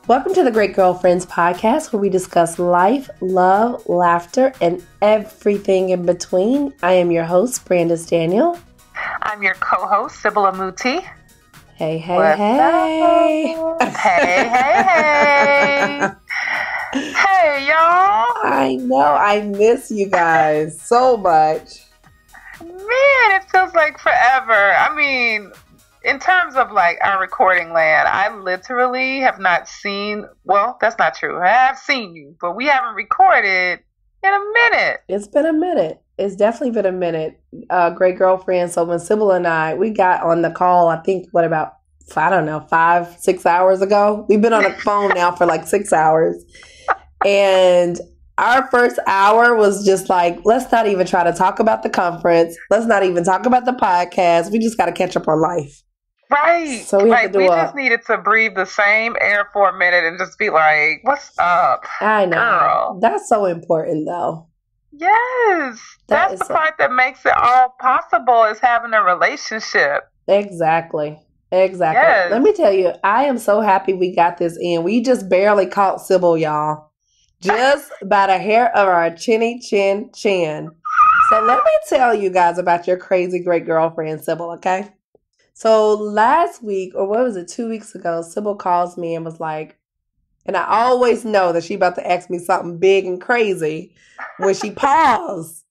Welcome to the Great Girlfriends podcast, where we discuss life, love, laughter, and everything in between. I am your host, Brandis Daniel. I'm your co-host, Sybil Amuti. Hey, hey, What's hey. up? Hey. Hey, y'all. I know. I miss you guys so much. Man, it feels like forever. I mean, in terms of like our recording land, I literally have not seen, well, that's not true. I have seen you, but we haven't recorded in a minute. It's been a minute. It's definitely been a minute. Great Girlfriend. So when Sybil and we got on the call, I think, 5-6 hours ago. We've been on the phone now for like 6 hours. And our first hour was just like, let's not even try to talk about the conference. Let's not even talk about the podcast. We just got to catch up on life. Right. So we have to do just needed to breathe the same air for a minute and just be like, what's up? I know. Girl. That's so important, though. Yes. That's the part that makes it all possible, is having a relationship. Exactly. Yes. Let me tell you, I am so happy we got this in. We just barely caught Sybil, y'all. Just by the hair of our chinny chin chin. So let me tell you guys about your crazy great girlfriend, Sybil, okay? So last week, or what was it, 2 weeks ago, Sybil calls me and was like, and I always know that she about to ask me something big and crazy. When she paused,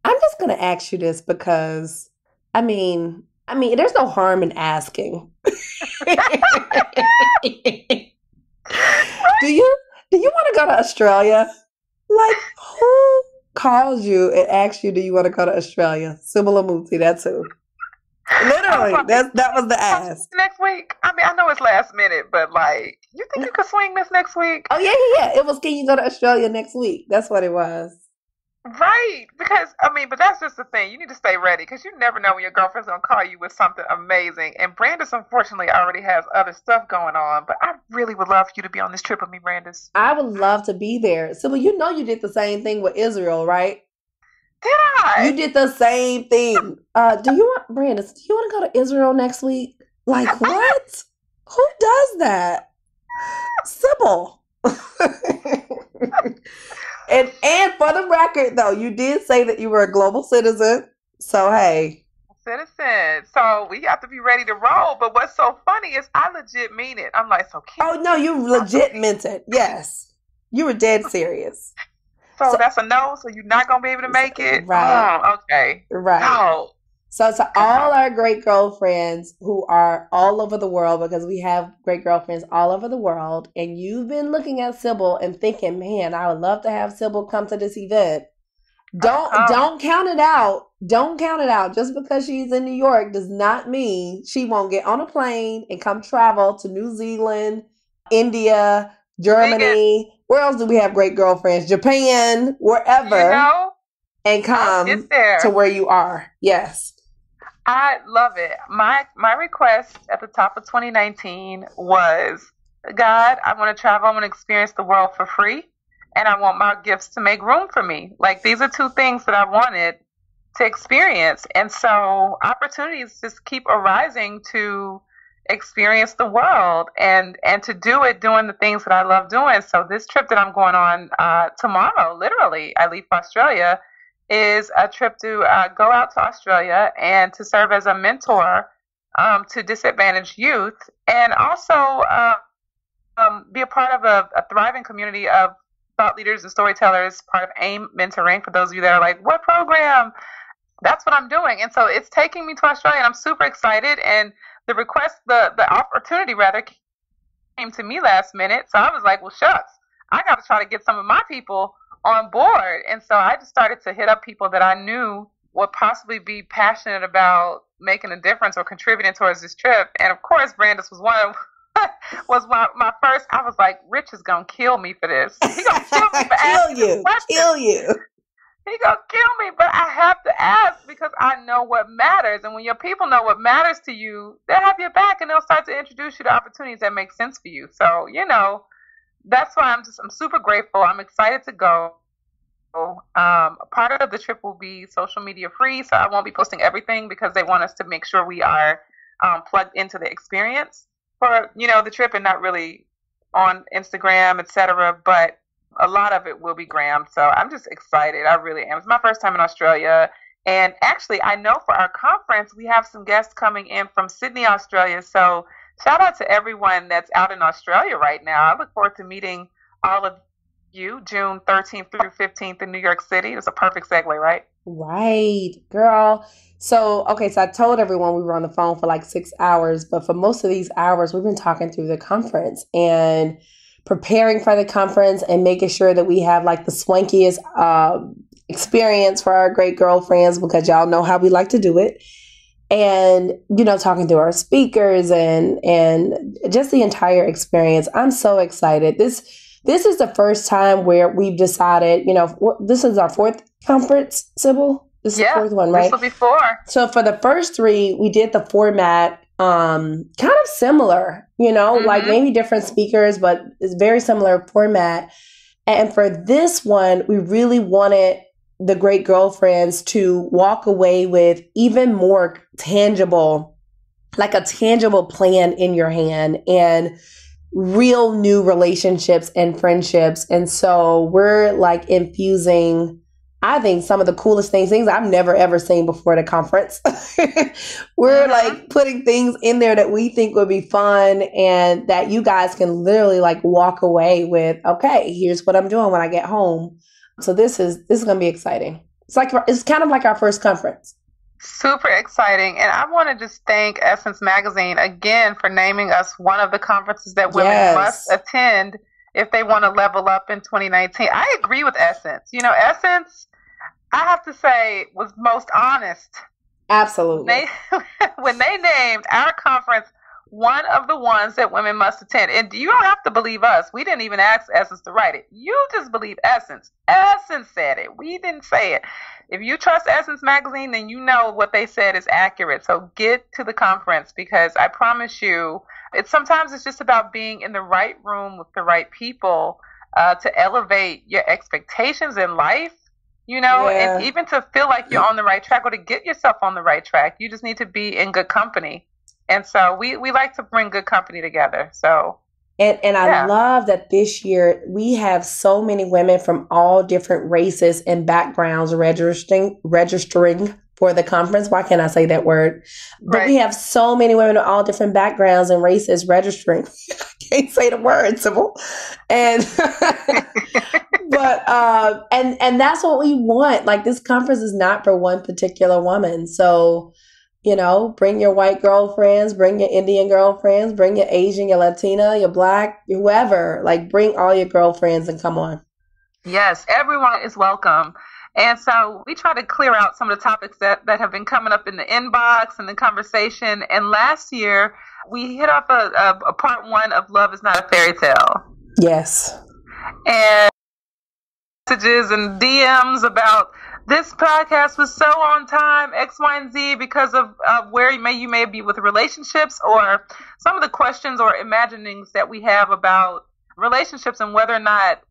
I'm just going to ask you this because, I mean, there's no harm in asking. Do you want to go to Australia? Like, who calls you and asks you, do you want to go to Australia? Sybil Amuti, that's who. Literally, that was the ask. Next week? I mean, I know it's last minute, but like, you think you could swing this next week? Oh, yeah. It was, can you go to Australia next week? That's what it was. Right. Because, but that's just the thing. You need to stay ready, because you never know when your girlfriend's going to call you with something amazing. And Brandis, unfortunately, already has other stuff going on. But I really would love for you to be on this trip with me, Brandis. I would love to be there. Sybil, you know you did the same thing with Israel, right? Did I? You did the same thing. Brandis, do you want to go to Israel next week? Like, what? Who does that? Sybil. And for the record, though, you did say that you were a global citizen. So, hey. Citizen. So we have to be ready to roll. But what's so funny is I legit mean it. I'm like, so cute. Oh, no, you legit meant it. Yes. You were dead serious. So that's a no? So you're not going to be able to make it? Right. Oh, okay. Right. No. So to all our great girlfriends who are all over the world, because we have great girlfriends all over the world, and you've been looking at Sybil and thinking, man, I would love to have Sybil come to this event. Don't count it out. Don't count it out. Just because she's in New York does not mean she won't get on a plane and come travel to New Zealand, India, Germany. Where else do we have great girlfriends? Japan, wherever. And come to where you are. Yes. I love it. My request at the top of 2019 was, God, I want to travel. I want to experience the world for free. And I want my gifts to make room for me. Like, these are two things that I wanted to experience. And so opportunities just keep arising to experience the world and to do it doing the things that I love doing. So this trip that I'm going on tomorrow, literally, I leave for Australia, is a trip to go out to Australia and to serve as a mentor to disadvantaged youth, and also be a part of a thriving community of thought leaders and storytellers, part of AIM Mentoring, for those of you that are like, what program? That's what I'm doing. And so it's taking me to Australia, and I'm super excited. And the opportunity rather, came to me last minute. So I was like, well, shucks, I got to try to get some of my people on board. And so I just started to hit up people that I knew would possibly be passionate about making a difference or contributing towards this trip. And of course, Brandis was my first. I was like, Rich is gonna kill me for this. He gonna kill me for asking this question. Kill you. He gonna kill me, but I have to ask because I know what matters. And when your people know what matters to you, they'll have your back and they'll start to introduce you to opportunities that make sense for you. So, that's why I'm super grateful. I'm excited to go. Part of the trip will be social media free, so I won't be posting everything because they want us to make sure we are plugged into the experience for the trip and not really on Instagram, etc. But a lot of it will be Graham. So I'm just excited. I really am. It's my first time in Australia. And actually, I know for our conference, we have some guests coming in from Sydney, Australia. So shout out to everyone that's out in Australia right now. I look forward to meeting all of you June 13th through 15th in New York City. It's a perfect segue, right? Right, girl. So, okay, so I told everyone we were on the phone for like 6 hours, but for most of these hours, we've been talking through the conference and preparing for the conference and making sure that we have like the swankiest experience for our great girlfriends because y'all know how we like to do it. And, talking to our speakers and just the entire experience. I'm so excited. This is the first time where we've decided, this is our fourth conference, Sybil. This is the fourth one, right? This will be four. So for the first three, we did the format kind of similar, like maybe different speakers, but it's very similar format. And for this one, we really wanted the great girlfriends to walk away with even more tangible, like a tangible plan in your hand and real new relationships and friendships. And so we're like infusing, I think, some of the coolest things I've never ever seen before the conference. We're like putting things in there that we think would be fun and that you guys can literally like walk away with, okay, here's what I'm doing when I get home. So this is going to be exciting. It's kind of like our first conference. Super exciting. And I want to just thank Essence Magazine again for naming us one of the conferences that women must attend if they want to level up in 2019. I agree with Essence. Essence, I have to say, was most honest. Absolutely. When they named our conference one of the ones that women must attend. And you don't have to believe us. We didn't even ask Essence to write it. You just believe Essence. Essence said it. We didn't say it. If you trust Essence Magazine, then you know what they said is accurate. So get to the conference because I promise you, sometimes it's just about being in the right room with the right people to elevate your expectations in life, and even to feel like you're on the right track or to get yourself on the right track. You just need to be in good company. And so we like to bring good company together. So and I love that this year we have so many women from all different races and backgrounds registering for the conference. Why can't I say that word? But we have so many women of all different backgrounds and races registering. I can't say the word, Sybil. And but and that's what we want. Like this conference is not for one particular woman. So bring your white girlfriends, bring your Indian girlfriends, bring your Asian, your Latina, your Black, whoever. Like, bring all your girlfriends and come on. Yes, everyone is welcome. And so we try to clear out some of the topics that have been coming up in the inbox and the conversation. And last year, we hit off a part one of Love is Not a Fairy Tale. Yes. And messages and DMs about this podcast was so on time, X, Y, and Z, because of where you may be with relationships or some of the questions or imaginings that we have about relationships and whether or not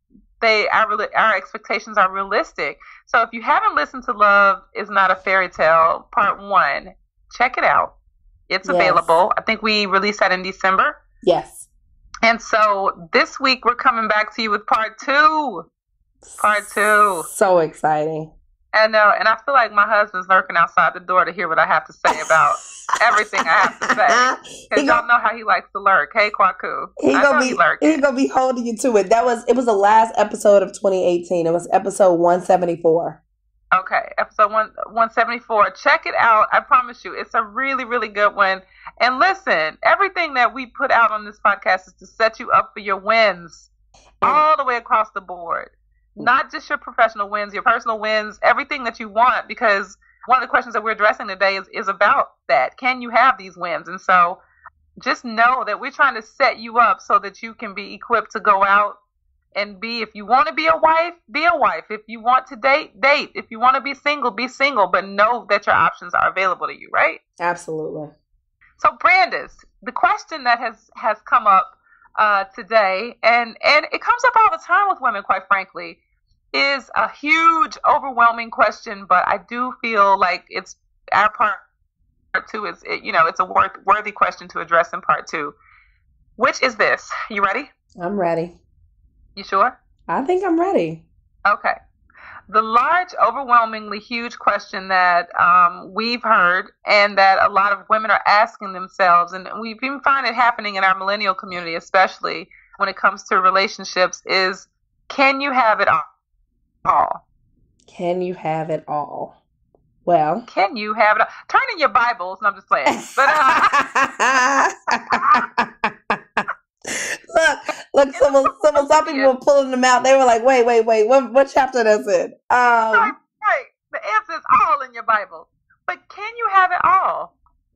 our expectations are realistic. So if you haven't listened to Love is Not a Fairy Tale, part one, check it out. It's available. I think we released that in December. Yes. And so this week we're coming back to you with part two. Part two. So exciting. I know, and I feel like my husband's lurking outside the door to hear what I have to say about everything I have to say. Because y'all know how he likes to lurk. Hey, Kwaku. He's gonna be holding you to it. It was the last episode of 2018. It was episode 174. Okay, episode 174. Check it out. I promise you, it's a really, really good one. And listen, everything that we put out on this podcast is to set you up for your wins all the way across the board. Not just your professional wins, your personal wins, everything that you want, because one of the questions that we're addressing today is about that. Can you have these wins? And so just know that we're trying to set you up so that you can be equipped to go out and if you want to be a wife, be a wife. If you want to date, date. If you want to be single, but know that your options are available to you, right? Absolutely. So Brandis, the question that has come up today, and it comes up all the time with women, quite frankly, is a huge, overwhelming question, but I do feel like it's our part two it's a worthy question to address in part two, which is this. You ready? I'm ready. You sure? I think I'm ready. Okay. The large, overwhelmingly huge question that we've heard and that a lot of women are asking themselves, and we've even find it happening in our millennial community, especially when it comes to relationships, is can you have it all? Can you have it all? Well, Can you have it all? Turn in your Bibles. No, I'm just playing. But look, look. Some people were pulling them out. They were like, "Wait. What chapter that's in?" right, right. The answer is all in your Bible. But can you have it all?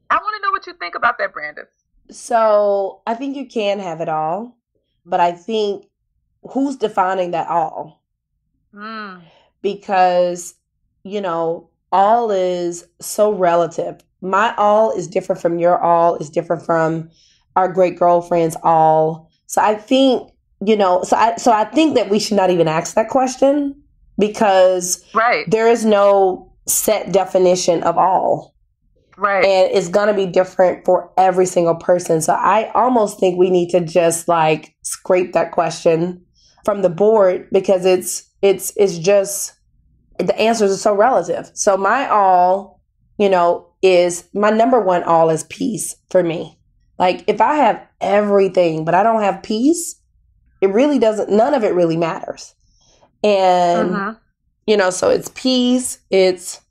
I want to know what you think about that, Brandon. So I think you can have it all, but I think who's defining that all? Mm. Because all is so relative. My all is different from your all, is different from our great girlfriend's all. So I think, so I think that we should not even ask that question because Right. there is no set definition of all. Right. And it's going to be different for every single person. So I almost think we need to just like scrape that question from the board because it's just the answers are so relative. So my all, is my number one all is peace for me. Like if I have everything, but I don't have peace, it really doesn't, none of it really matters. And, so it's peace. It's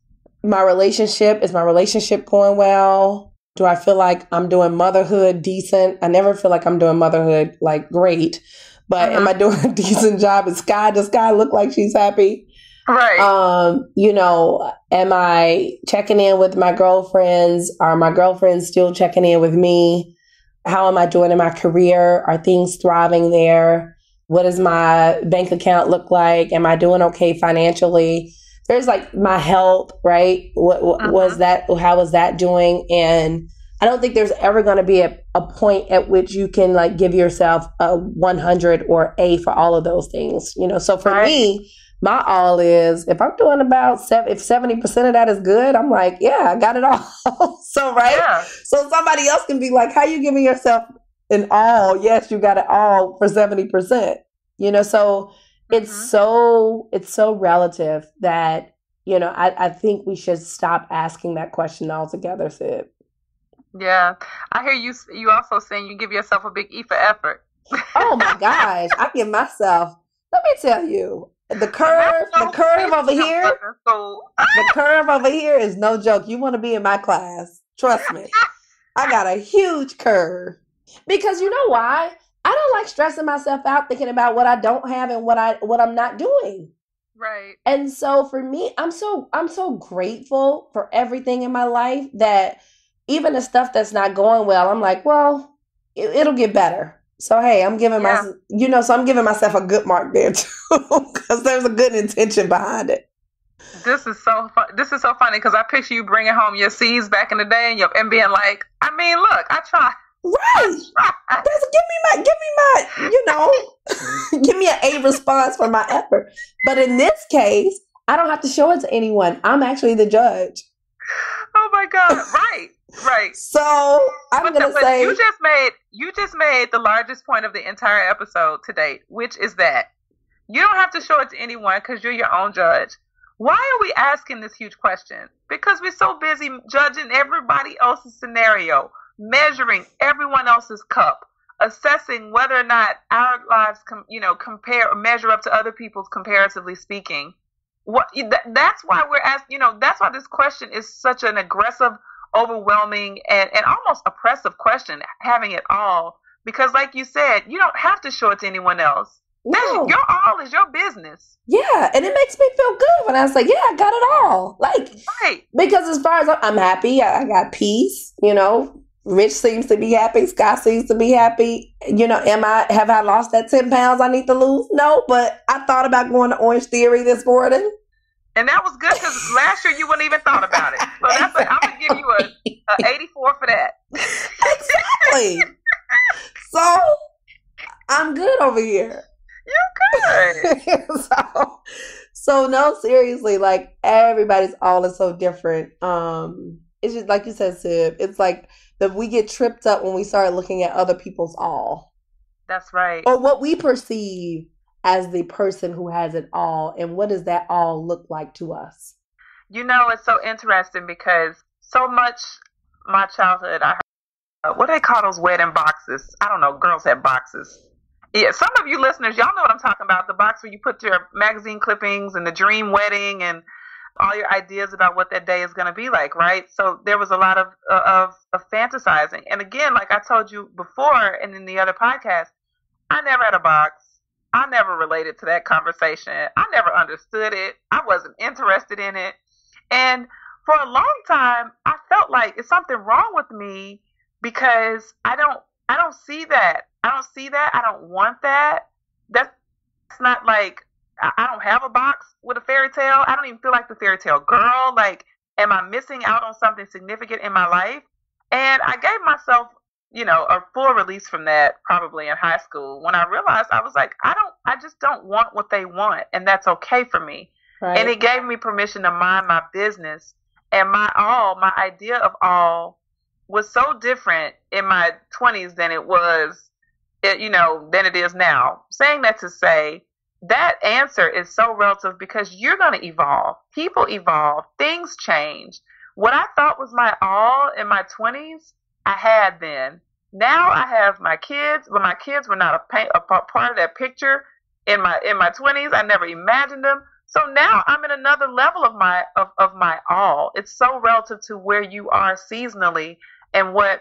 my relationship. Is my relationship going well? Do I feel like I'm doing motherhood decent? I never feel like I'm doing motherhood like great, but am I doing a decent job? Does Sky look like she's happy? Right. Am I checking in with my girlfriends? Are my girlfriends still checking in with me? How am I doing in my career? Are things thriving there? What does my bank account look like? Am I doing okay financially? There's like my health, right? What was that? How was that doing? And I don't think there's ever going to be a point at which you can like give yourself a 100 or A for all of those things, So for me, my all is if I'm doing about if 70% of that is good, I'm like, yeah, I got it all. So, right. Yeah. So somebody else can be like, how you giving yourself an all? Yes, you got it all for 70%, so it's so relative that, I think we should stop asking that question altogether, Sid. Yeah. I hear you also saying you give yourself a big E for effort. Oh my gosh. I give myself, let me tell you, the curve over here, the curve over here is no joke. You want to be in my class. Trust me. I got a huge curve. Because you know why? I don't like stressing myself out thinking about what I don't have and what I'm not doing. Right. And so for me, I'm so grateful for everything in my life that even the stuff that's not going well, I'm like, well, it'll get better. So hey, I'm giving so I'm giving myself a good mark there too, because there's a good intention behind it. This is so funny because I picture you bringing home your C's back in the day and being like, I mean, look, I tried. Right. Give me my, give me an A response for my effort. But in this case, I don't have to show it to anyone. I'm actually the judge. Oh my God. Right. Right. So I'm going to say you just made the largest point of the entire episode to date, which is that you don't have to show it to anyone because you're your own judge. Why are we asking this huge question? Because we're so busy judging everybody else's scenario, measuring everyone else's cup, assessing whether or not our lives compare or measure up to other people's comparatively speaking. That's why we're asking, that's why this question is such an aggressive, overwhelming, and almost oppressive question, having it all. Because like you said, you don't have to show it to anyone else. No. Your all is your business. Yeah, and it makes me feel good when I say, yeah, I got it all. Like, right. Because as far as I'm happy, I got peace, Rich seems to be happy. Scott seems to be happy. Have I lost that 10 pounds I need to lose? No, but I thought about going to Orange Theory this morning. And that was good because last year you wouldn't even thought about it. So exactly. I'm going to give you a 84 for that. Exactly. So I'm good over here. You're good. So no, seriously, like everybody's all is so different. It's just like you said, Sib. It's like that we get tripped up when we start looking at other people's all. That's right. or what we perceive as the person who has it all, and what does that all look like to us? You know, it's so interesting because so much my childhood, I heard, what do they call those wedding boxes? I don't know. Girls have boxes. Yeah, some of you listeners, y'all know what I'm talking about. The box where you put your magazine clippings and the dream wedding and all your ideas about what that day is going to be like, right? So there was a lot of fantasizing. And again, like I told you before and in the other podcast, I never had a box. I never related to that conversation. I never understood it. I wasn't interested in it. And for a long time, I felt like it's something wrong with me because I don't see that. I don't see that. I don't want that. That's not like I don't have a box with a fairy tale. I don't even feel like the fairy tale girl. Like, am I missing out on something significant in my life? And I gave myself, a full release from that probably in high school when I realized I was like, I just don't want what they want, and that's okay for me. And Right. it gave me permission to mind my business. And my idea of all was so different in my 20s than it was, than it is now. Saying that to say that answer is so relative because you're going to evolve. People evolve. Things change. What I thought was my all in my 20s, I had then. Now I have my kids, but my kids were not part of that picture in my 20s. I never imagined them. So now I'm in another level of my all. It's so relative to where you are seasonally and where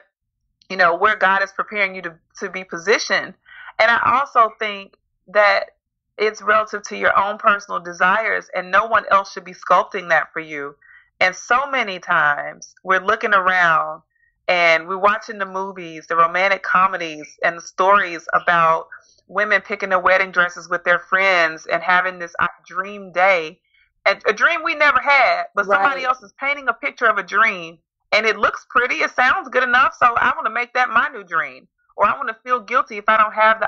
God is preparing you to be positioned. And I also think that it's relative to your own personal desires, and no one else should be sculpting that for you. And so many times we're looking around and we're watching the movies, the romantic comedies, and the stories about women picking their wedding dresses with their friends and having this dream day, and a dream we never had, but somebody Right. else is painting a picture of a dream and it looks pretty, it sounds good enough, so I want to make that my new dream. Or I want to feel guilty if I don't have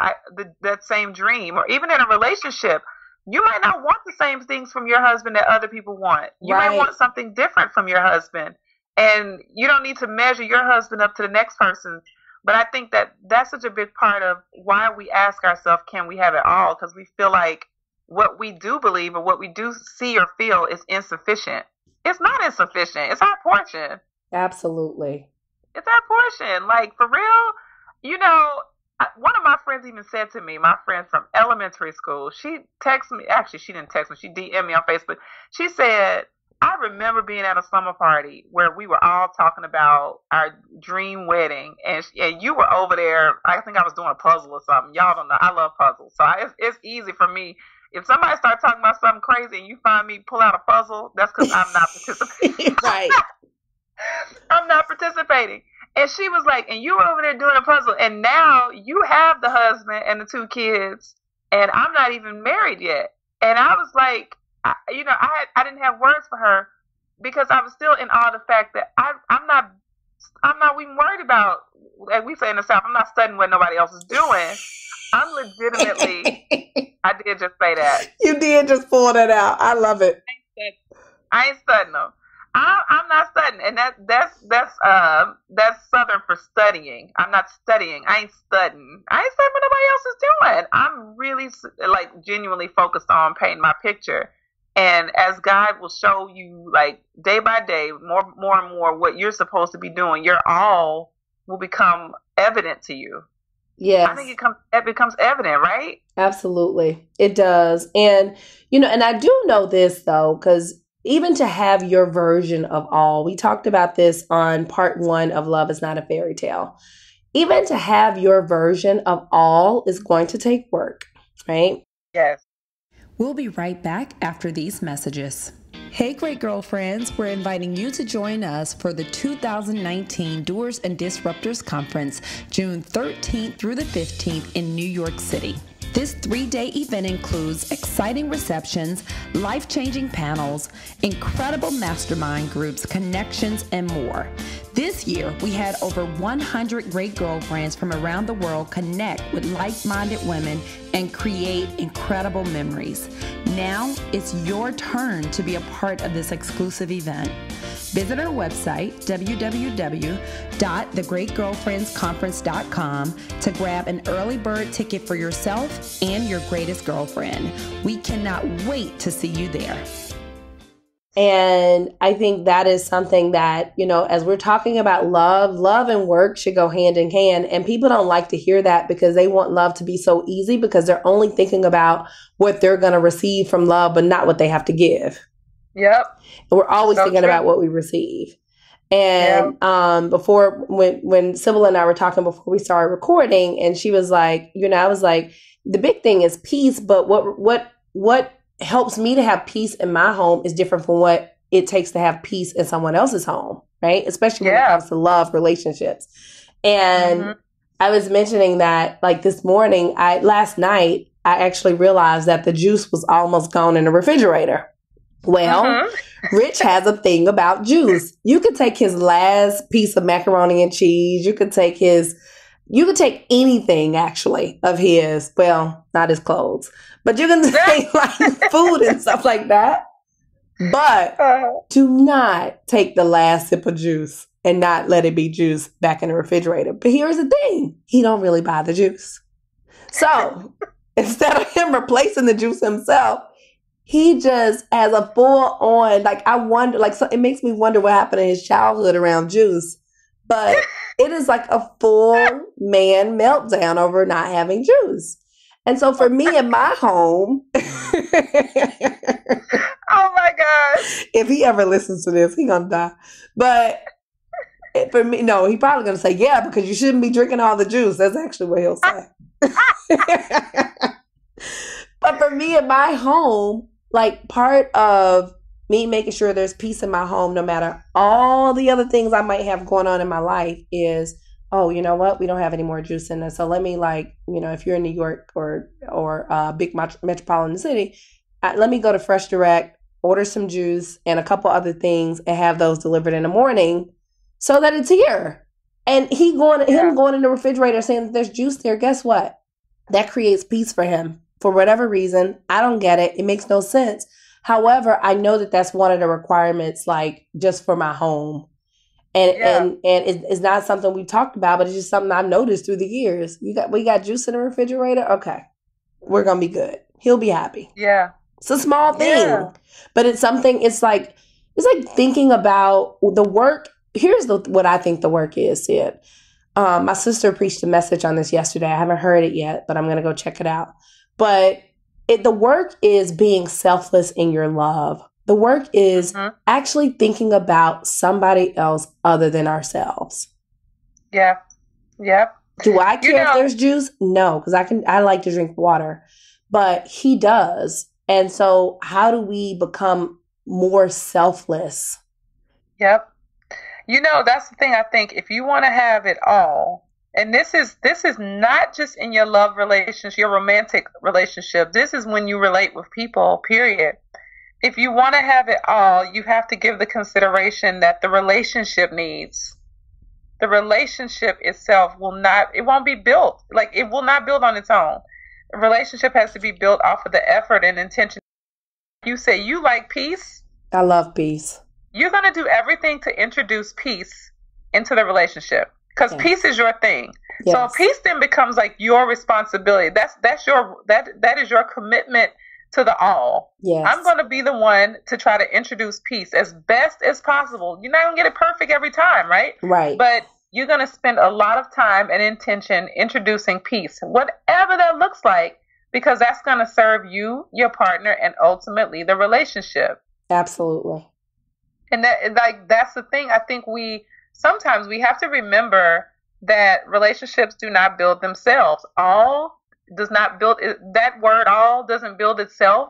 that same dream. Or even in a relationship, you might not want the same things from your husband that other people want. You may Right. want something different from your husband, and you don't need to measure your husband up to the next person. But I think that that's such a big part of why we ask ourselves, can we have it all? Because we feel like what we do believe or what we do see or feel is insufficient. It's not insufficient. It's our portion. Absolutely. It's our portion. Like, for real, one of my friends even said to me, my friend from elementary school, she texted me, actually, she didn't text me, she DM'd me on Facebook. She said, I remember being at a slumber party where we were all talking about our dream wedding, and you were over there. I think I was doing a puzzle or something. Y'all don't know. I love puzzles. So it's easy for me. If somebody starts talking about something crazy and you find me pull out a puzzle, that's because I'm not participating. Right. I'm not participating. And she was like, and you were over there doing a puzzle, and now you have the husband and the two kids, and I'm not even married yet. And I was like, I didn't have words for her because I was still in awe of the fact that I'm not even worried about, like we say in the South, I'm not studying what nobody else is doing. I'm legitimately, I did just say that. You did just pull that out. I love it. I ain't studying them. I'm not studying, and that's Southern for studying. I'm not studying. I ain't studying. I ain't studying what nobody else is doing. I'm really like genuinely focused on painting my picture, and as God will show you, like day by day, more and more what you're supposed to be doing, your all will become evident to you. I think Yes. it becomes evident, right? Absolutely. It does. And I do know this though, because even to have your version of all, we talked about this on part one of Love is Not a Fairy Tale. Even to have your version of all is going to take work, right? Yes. We'll be right back after these messages. Hey, great girlfriends, we're inviting you to join us for the 2019 Doers and Disruptors Conference, June 13th through the 15th in New York City. This 3-day event includes exciting receptions, life-changing panels, incredible mastermind groups, connections, and more. This year, we had over 100 great girlfriends from around the world connect with like-minded women and create incredible memories. Now, it's your turn to be a part of this exclusive event. Visit our website, www.thegreatgirlfriendsconference.com, to grab an early bird ticket for yourself and your greatest girlfriend. We cannot wait to see you there. And I think that is something that, as we're talking about love and work should go hand in hand. And people don't like to hear that because they want love to be so easy because they're only thinking about what they're going to receive from love, but not what they have to give. Yep. And we're always So thinking true. about what we receive. And before, when Sybil and I were talking before we started recording, and she was like, I was like, the big thing is peace, but what helps me to have peace in my home is different from what it takes to have peace in someone else's home, right? Especially when it comes to love relationships. And I was mentioning that like this morning, last night, I actually realized that the juice was almost gone in the refrigerator. Well, Rich has a thing about juice. You could take his last piece of macaroni and cheese. You could take anything actually of his. Well, not his clothes, but you can take like food and stuff like that. But do not take the last sip of juice and not let it be juice back in the refrigerator. But here's the thing. He don't really buy the juice. So instead of him replacing the juice himself, he just has a full on, like, I wonder, like, so it makes me wonder what happened in his childhood around juice. But it is like a full man meltdown over not having juice. And so for me in my home, oh my gosh, if he ever listens to this, he gonna die. But for me, no, he probably gonna say, yeah, because you shouldn't be drinking all the juice. That's actually what he'll say. But for me in my home, like part of me making sure there's peace in my home, no matter all the other things I might have going on in my life, is, oh, you know what? We don't have any more juice in us. So let me, like, if you're in New York or a big metropolitan city, let me go to Fresh Direct, order some juice and a couple other things and have those delivered in the morning so that it's here. And him going in the refrigerator saying that there's juice there, guess what? That creates peace for him. For whatever reason, I don't get it. It makes no sense. However, I know that that's one of the requirements, like, just for my home. And it's not something we talked about, but it's just something I've noticed through the years. We got juice in the refrigerator. Okay, we're gonna be good. He'll be happy. Yeah, it's a small thing, but it's something. It's like thinking about the work. Here's what I think the work is, Sid. My sister preached a message on this yesterday. I haven't heard it yet, but I'm gonna go check it out. But the work is being selfless in your love. The work is actually thinking about somebody else other than ourselves. Yeah. Yep. Do I care if there's juice? No, because I like to drink water, but he does. And so how do we become more selfless? Yep. That's the thing. I think if you want to have it all, and this is not just in your love relationship, your romantic relationship. This is when you relate with people, period. If you want to have it all, you have to give the consideration that the relationship needs. The relationship itself won't be built. Like, it will not build on its own. The relationship has to be built off of the effort and intention. You say you like peace. I love peace. You're going to do everything to introduce peace into the relationship. Because peace is your thing. Yes. So peace then becomes like your responsibility. That is your commitment to the all. Yes. I'm going to be the one to try to introduce peace as best as possible. You're not going to get it perfect every time, right? Right. But you're going to spend a lot of time and intention introducing peace, whatever that looks like, because that's going to serve you, your partner, and ultimately the relationship. Absolutely. And that's the thing. I think sometimes we have to remember that relationships do not build themselves. All doesn't build itself,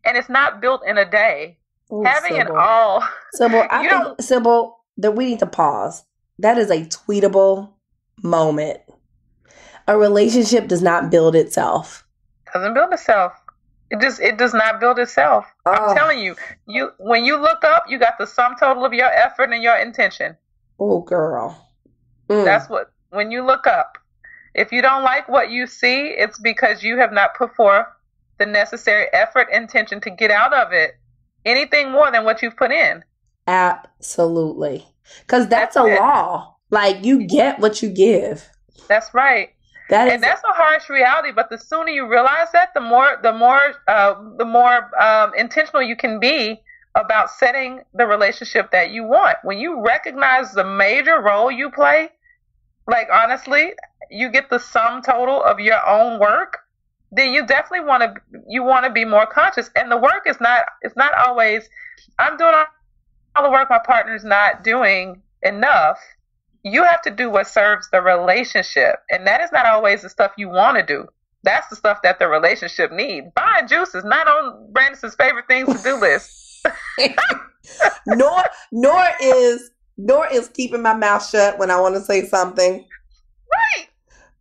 and it's not built in a day. Ooh, Having Sybil. it all, Sybil, Sybil, that we need to pause. That is a tweetable moment. A relationship does not build itself. Doesn't build itself. It does not build itself. Oh. I'm telling you, when you look up, you got the sum total of your effort and your intention. Oh, girl. That's when you look up. If you don't like what you see, it's because you have not put forth the necessary effort, intention to get out of it anything more than what you've put in. Absolutely. Because that's That's a it. law. Like, you get what you give. That's right. That And is, that's a harsh reality. But the sooner you realize that, the more intentional you can be about setting the relationship that you want. When you recognize the major role you play, like honestly, you get the sum total of your own work, then you definitely want to be more conscious. And the work is not it's not always I'm doing all the work my partner's not doing enough. You have to do what serves the relationship. And that is not always the stuff you want to do. That's the stuff that the relationship needs. Buying juice is not on Brandon's favorite things to do list. nor nor is nor is keeping my mouth shut when I want to say something. Right.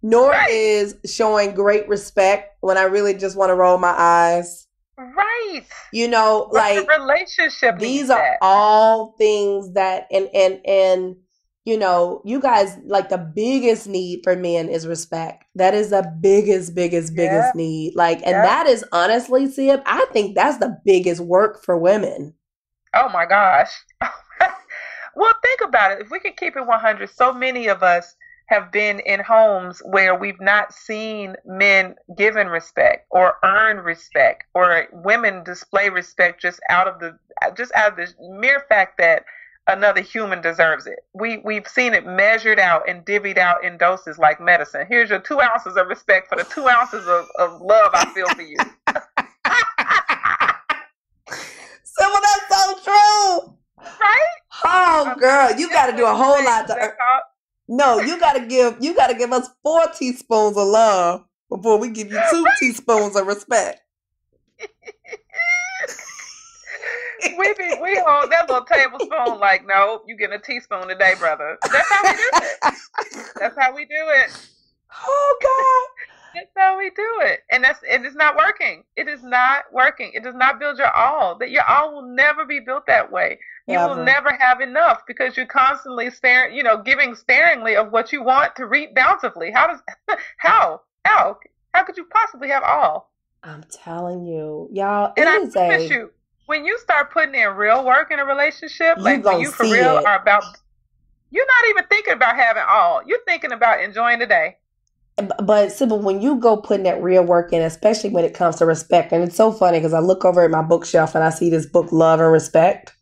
Nor Right. is showing great respect when I really just want to roll my eyes. Right. You know, But like, the relationship these needs are that. all things that and you know, you guys, like, the biggest need for men is respect. That is the biggest Yeah. need. Like, and Yeah. that is honestly, Sib, I think that's the biggest work for women. Oh my gosh. Well, think about it. If we could keep it 100, so many of us have been in homes where we've not seen men given respect or earn respect or women display respect just out of the mere fact that another human deserves it. We've seen it measured out and divvied out in doses like medicine. Here's your 2 ounces of respect for the 2 ounces of love I feel for you. So, well, that's so true. Right? Oh, girl, you got to do a whole lot to earn. Called? No, you got to give us 4 teaspoons of love before we give you 2 teaspoons of respect. We hold that little tablespoon like, no, you getting a teaspoon today, brother. That's how we do it. That's how we do it. Oh, God. That's how we do it. And it is not working. It is not working. It does not build your all. That your all will never be built that way. You will Ever. never have enough because you're constantly giving sparingly of what you want to reap bountifully. How could you possibly have all? I'm telling you, y'all, And it I is promise you, when you start putting in real work in a relationship, you like when gonna you for see real it. are about, you're not even thinking about having all. You're thinking about enjoying the day. But Sybil, when you go putting that real work in, especially when it comes to respect, and it's so funny because I look over at my bookshelf and I see this book, Love and Respect.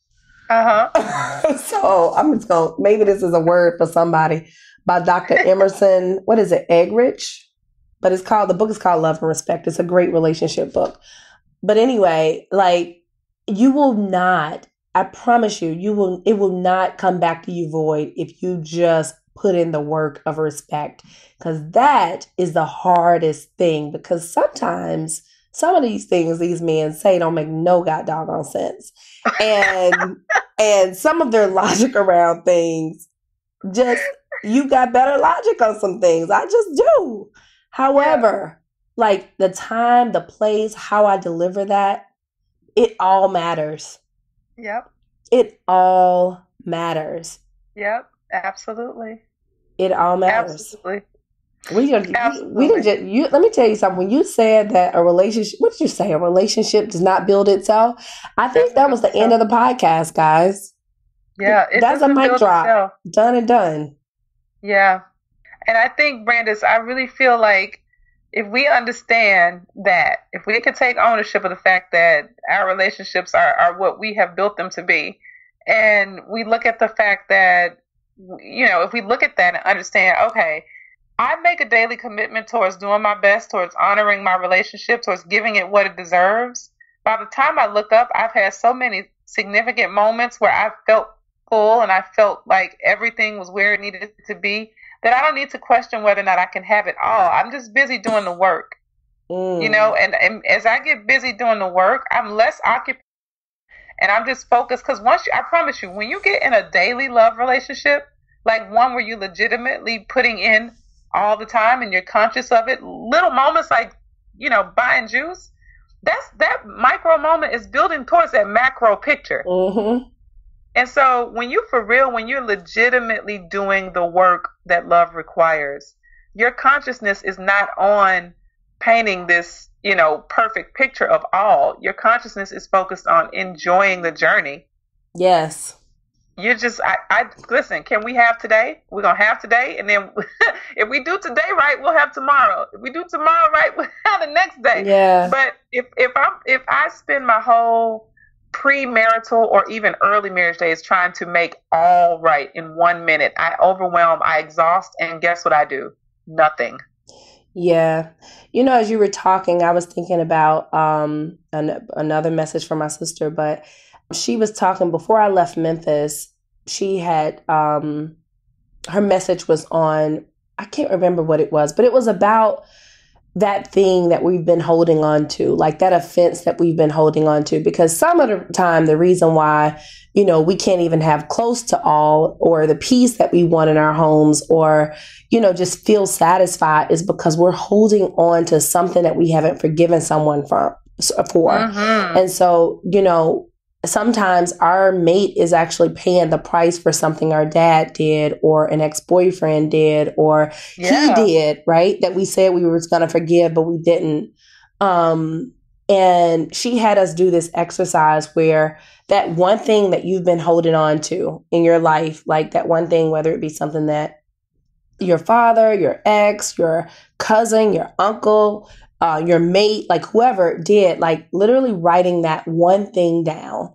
So I'm just going, maybe this is a word for somebody, by Dr. Emerson, what is it, Eggridge? But the book is called Love and Respect. It's a great relationship book. But anyway, like, you will not, I promise you, it will not come back to you void if you just put in the work of respect. Because that is the hardest thing. Because sometimes some of these things these men say don't make no god doggone sense. And some of their logic around things, just, you got better logic on some things. I just do. However, like, the time, the place, how I deliver that, it all matters. Yep. It all matters. Yep. Absolutely. It all matters. Absolutely. We didn't just, let me tell you something. When you said that a relationship, what did you say? A relationship does not build itself. I think that was the end of the podcast, guys. Yeah. That's a mic drop. Itself. Done and done. Yeah. And I think, Brandis, I really feel like if we understand that, if we could take ownership of the fact that our relationships are what we have built them to be, and we look at the fact that, if we look at that and understand, okay, I make a daily commitment towards doing my best, towards honoring my relationship, towards giving it what it deserves. By the time I look up, I've had so many significant moments where I felt full and I felt like everything was where it needed to be, that I don't need to question whether or not I can have it all. I'm just busy doing the work, and as I get busy doing the work, I'm less occupied and I'm just focused. Because I promise you, when you get in a daily love relationship, like one where you're legitimately putting in all the time and you're conscious of it, little moments like, buying juice, that micro moment is building towards that macro picture. Mm-hmm. And so when you're legitimately doing the work that love requires, your consciousness is not on painting this, perfect picture of all. Your consciousness is focused on enjoying the journey. Yes. You just, I listen. Can we have today? We're gonna have today, and then if we do today right, we'll have tomorrow. If we do tomorrow right, we'll have the next day. Yeah. But if I spend my whole premarital or even early marriage days trying to make all right in 1 minute, I overwhelm, I exhaust, and guess what I do? Nothing. Yeah. As you were talking, I was thinking about another message from my sister, but she was talking before I left Memphis. She had her message was on, I can't remember what it was, but it was about that thing that we've been holding on to, like that offense that we've been holding on to, because some of the time the reason why, we can't even have close to all or the peace that we want in our homes or, just feel satisfied is because we're holding on to something that we haven't forgiven someone for. Mm-hmm. And so, sometimes our mate is actually paying the price for something our dad did or an ex-boyfriend did or he did, right? That we said we were going to forgive, but we didn't. And she had us do this exercise where that one thing that you've been holding on to in your life, like that one thing, whether it be something that your father, your ex, your cousin, your uncle, your mate, like whoever did, like literally writing that one thing down.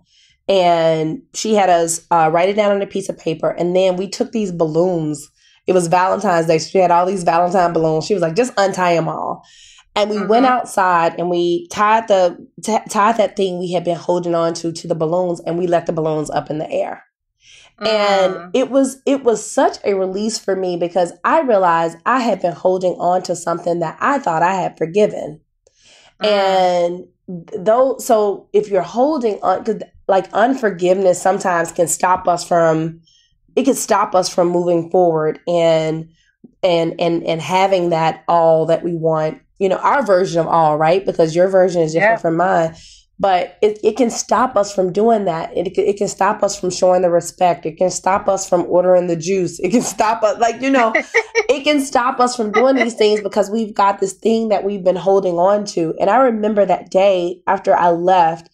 And she had us write it down on a piece of paper. And then we took these balloons. It was Valentine's Day. So she had all these Valentine balloons. She was like, just untie them all. And we went outside and we tied that thing we had been holding on to the balloons, and we let the balloons up in the air. And it was such a release for me because I realized I had been holding on to something that I thought I had forgiven. And so if you're holding on, like unforgiveness sometimes can stop us from moving forward and having that all that we want, our version of all, right? Because your version is different from mine. But it can stop us from doing that. It can stop us from showing the respect. It can stop us from ordering the juice. It can stop us, it can stop us from doing these things because we've got this thing that we've been holding on to. And I remember that day after I left,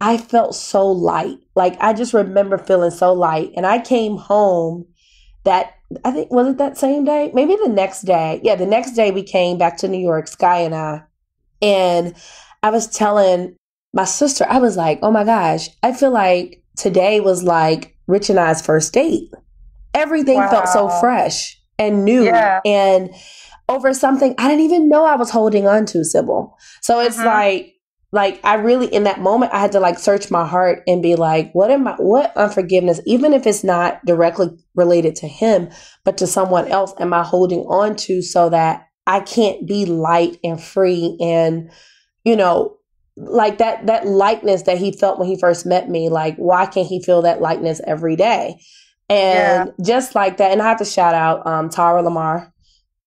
I felt so light. Like, I just remember feeling so light. And I came home I think, was it that same day? Maybe the next day. Yeah, the next day we came back to New York, Sky and I. And I was telling my sister, I was like, oh my gosh, I feel like today was like Rich and I's first date. Everything felt so fresh and new and over something I didn't even know I was holding on to, Sybil. So it's like I really, in that moment, I had to like search my heart and be like, what unforgiveness, even if it's not directly related to him, but to someone else, am I holding on to so that I can't be light and free and, like that lightness that he felt when he first met me, like, why can't he feel that lightness every day? And just like that, and I have to shout out Tara Lamar,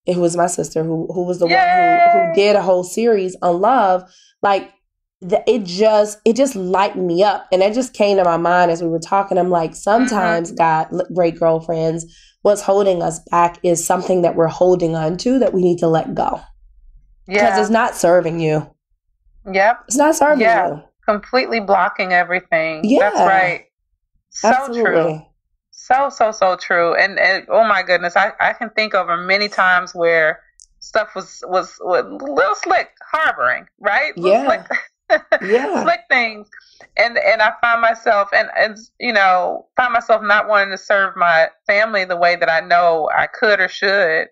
who was my sister, who was the one who did a whole series on love. Like, it just lightened me up. And it just came to my mind as we were talking. I'm like, sometimes, God, great girlfriends, what's holding us back is something that we're holding on to that we need to let go. Because it's not serving you. Yep. It's not serving you. Completely blocking everything. Yeah. That's right. So Absolutely. True. So true. And oh my goodness, I can think of many times where stuff was a little slick, harboring, right? Yeah. Slick things. And I find myself not wanting to serve my family the way that I know I could or should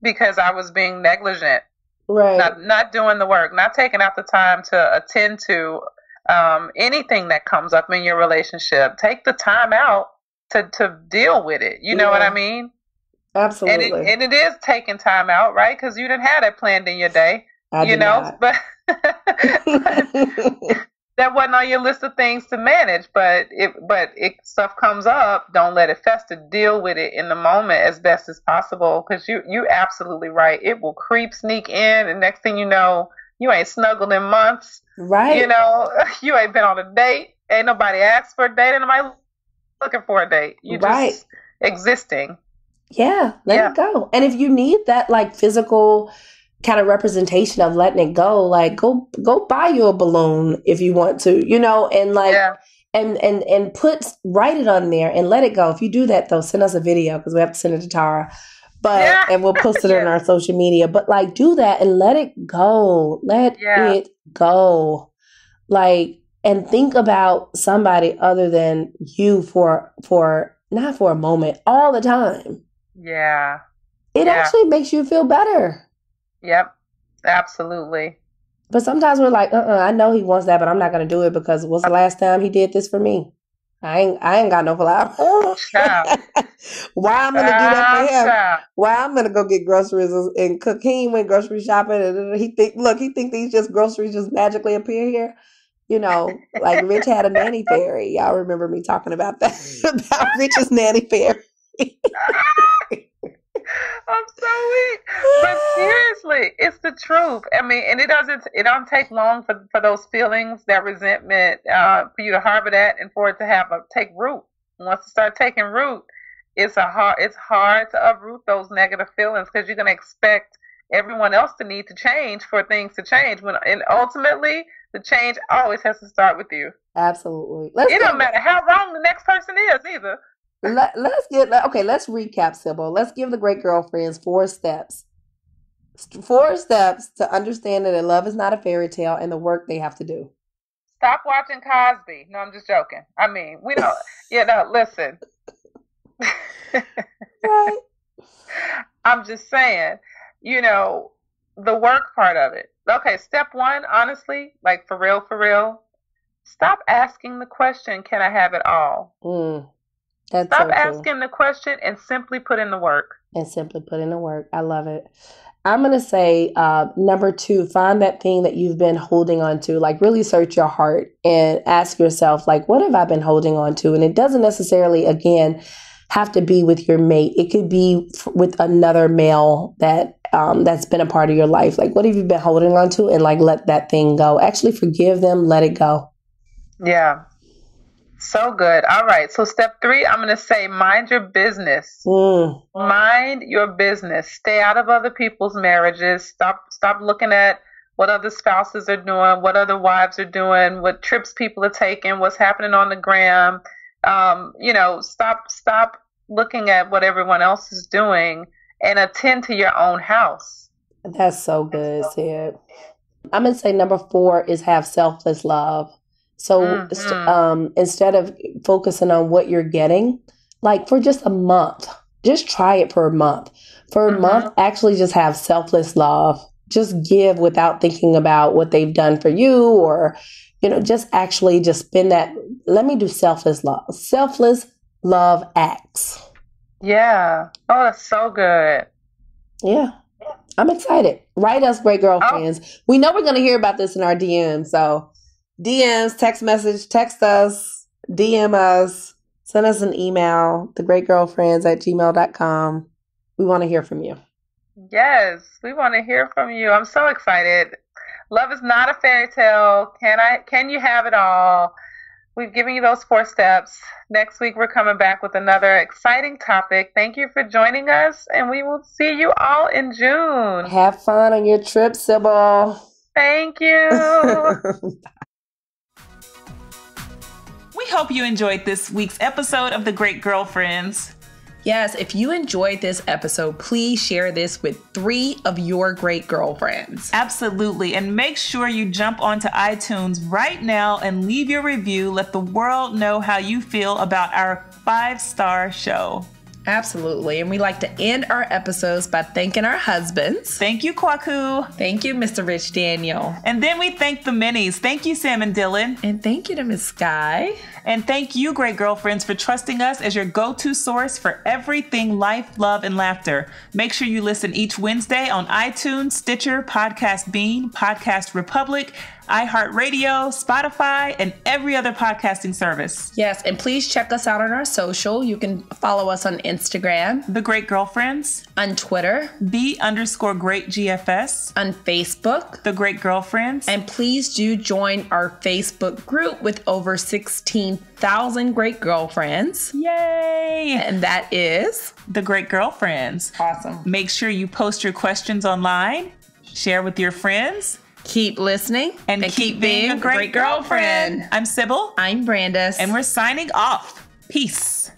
because I was being negligent. Right. Not doing the work, not taking out the time to attend to anything that comes up in your relationship. Take the time out to deal with it. You know what I mean? Absolutely. And it is taking time out, right? Because you didn't have that planned in your day. I did not. But that wasn't on your list of things to manage. But if stuff comes up, don't let it fester. Deal with it in the moment as best as possible. Because you're absolutely right. It will sneak in, and next thing you know, you ain't snuggled in months. Right. You ain't been on a date. Ain't nobody asked for a date. Ain't nobody looking for a date. You just existing. Yeah. Let it go. And if you need that like physical kind of representation of letting it go, like go buy you a balloon if you want to, and like and write it on there and let it go. If you do that though, send us a video because we have to send it to Tara. But and we'll post it on our social media. But like do that and let it go. Let it go. Like and think about somebody other than you for not for a moment, all the time. Yeah. It actually makes you feel better. Yep. Absolutely. But sometimes we're like, I know he wants that, but I'm not going to do it because what's the last time he did this for me? I ain't got no flour. Why I'm going to do that for him? Why I'm going to go get groceries and cook? He went grocery shopping and he think these just groceries just magically appear here. You know, like Rich had a nanny fairy. Y'all remember me talking about that, about Rich's nanny fairy. I'm so weak. But seriously, it's the truth. I mean, and it don't take long for those feelings, that resentment, for you to harbor that and for it to take root. Once it starts taking root, it's hard to uproot those negative feelings because you're going to expect everyone else to need to change for things to change. And ultimately, the change always has to start with you. Absolutely. It don't matter how wrong the next person is either. Let's recap, Sybil. Let's give the great girlfriends 4 steps. 4 steps to understanding that love is not a fairy tale and the work they have to do. Stop watching Cosby. No, I'm just joking. I mean, we don't, listen. Right. I'm just saying, the work part of it. Okay, step 1, honestly, like for real, stop asking the question, can I have it all? Stop asking the question and simply put in the work. I love it. I'm going to say number 2, find that thing that you've been holding on to. Like really search your heart and ask yourself, like, what have I been holding on to? And it doesn't necessarily, again, have to be with your mate. It could be with another male that's been a part of your life. Like, what have you been holding on to? And like, let that thing go. Actually forgive them. Let it go. Yeah. So good. All right. So step 3, I'm going to say, mind your business. Mind your business. Stay out of other people's marriages. Stop looking at what other spouses are doing, what other wives are doing, what trips people are taking, what's happening on the gram. Stop looking at what everyone else is doing and attend to your own house. That's so good, Sid. I'm going to say number 4 is have selfless love. So instead of focusing on what you're getting, like for just a month, just try it for a month. For a month, actually just have selfless love. Just give without thinking about what they've done for you or, just spend that. Let me do selfless love. Selfless love acts. Yeah. Oh, that's so good. Yeah. I'm excited. Write us, great girlfriends. We know we're going to hear about this in our DMs. So DMs, text message, text us, DM us, send us an email, thegreatgirlfriends@gmail.com. We want to hear from you. Yes, we want to hear from you. I'm so excited. Love is not a fairy tale. Can you have it all? We've given you those 4 steps. Next week, we're coming back with another exciting topic. Thank you for joining us, and we will see you all in June. Have fun on your trip, Sybil. Thank you. We hope you enjoyed this week's episode of The Great Girlfriends. Yes, if you enjoyed this episode, please share this with 3 of your great girlfriends. Absolutely. And make sure you jump onto iTunes right now and leave your review. Let the world know how you feel about our 5-star show. Absolutely. And we like to end our episodes by thanking our husbands. Thank you, Kwaku. Thank you, Mr. Rich Daniel. And then we thank the minis. Thank you, Sam and Dylan. And thank you to Miss Sky. And thank you, great girlfriends, for trusting us as your go-to source for everything life, love, and laughter. Make sure you listen each Wednesday on iTunes, Stitcher, Podcast Bean, Podcast Republic, iHeartRadio, Spotify, and every other podcasting service. Yes, and please check us out on our social. You can follow us on Instagram, The Great Girlfriends, on Twitter, The_GreatGFS, on Facebook, The Great Girlfriends, and please do join our Facebook group with over 16,000 great girlfriends. Yay! And that is The Great Girlfriends. Awesome. Make sure you post your questions online, share with your friends, Keep listening and keep being a great girlfriend. I'm Sybil. I'm Brandis. And we're signing off. Peace.